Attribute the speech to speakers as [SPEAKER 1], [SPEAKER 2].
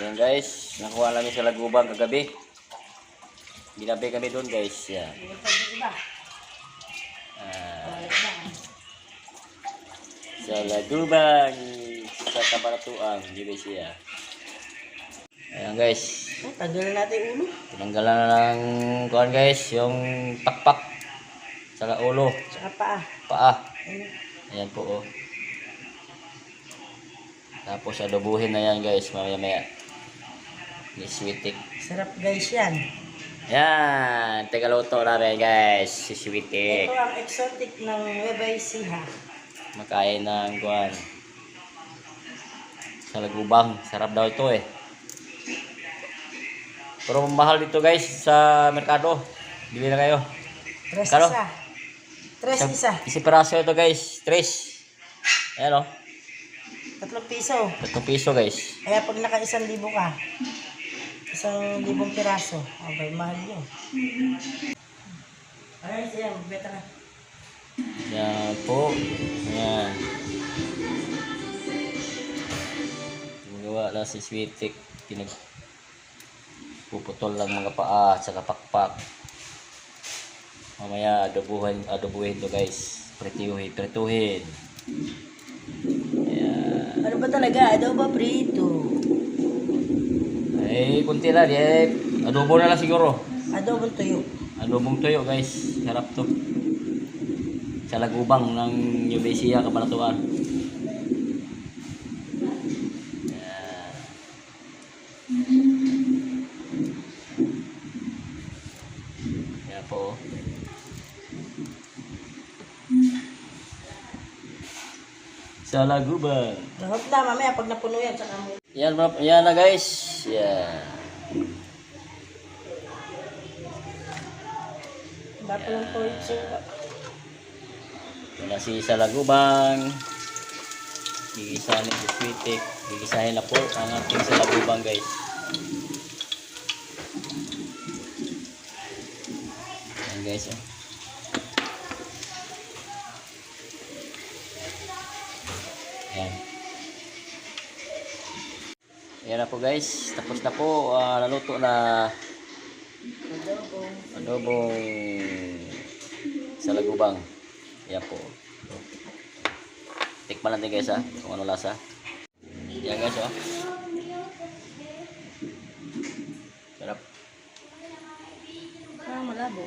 [SPEAKER 1] Yan guys, nakuha namin sa Lagubang kagabi. Ginabi kami doon guys. Yan. Sa Lagubang, sa Camaratuan, dito siya. Ayan guys.
[SPEAKER 2] Tanggalan natin yung ulo.
[SPEAKER 1] Tinanggalan na ng kuhan guys, yung pakpak sa ulo,
[SPEAKER 2] Saka paa.
[SPEAKER 1] paa. Ayan po oh. Tapos adobuhin na yan guys, mamaya-maya. Ni sweetik.
[SPEAKER 2] Sarap guys yan.
[SPEAKER 1] Yan, tagaluto namin guys, si sweetik.
[SPEAKER 2] Ito ang exotic ng Nueva Ecija.
[SPEAKER 1] Makain ng kuhan. Sa Lagubang, sarap daw ito eh. Pero mahal dito guys sa merkado. Bili na kayo.
[SPEAKER 2] Tres
[SPEAKER 1] Kano?
[SPEAKER 2] isa. Tres isa.
[SPEAKER 1] Isang piraso ito guys. 3. Ayan o.
[SPEAKER 2] 3 piso.
[SPEAKER 1] 3 piso guys.
[SPEAKER 2] Kaya pag naka 1,000 ka, 1,000 piraso. Okay, mahal yun. Ayan siya, magbeta ka.
[SPEAKER 1] Yan po. Ayan. Gawa lang si Sweetik. Puputol lang mga paa at saka pakpak. Mamaya adobuhin to guys. Prituhin. Ayan.
[SPEAKER 2] Ano ba talaga? Adobo prito.
[SPEAKER 1] Eh, kunti lang. Eh, adobo na lang siguro.
[SPEAKER 2] Adobong tuyo.
[SPEAKER 1] Adobong tuyo guys. Sarap to. Sa Lagubang ng Nueva Ecija, Camaratuan. Ayan. Ayan po. Sa Lagubang.
[SPEAKER 2] Lahot na, mamaya pag napuno yan, saka mo.
[SPEAKER 1] Yan na guys. Yan.
[SPEAKER 2] Bato ng porcho.
[SPEAKER 1] Wala si sa Lagubang. Gigisahin si Sweetik. Gigisahin na po ang ating sa Lagubang guys. Yan guys oh. Yan. Yan na po guys. Tapos na po. Naluto na adobong sa Lagubang. Yan po. Tikman natin guys ha. Kung ano lasa. Yan guys oh. Sarap.
[SPEAKER 2] Malabo.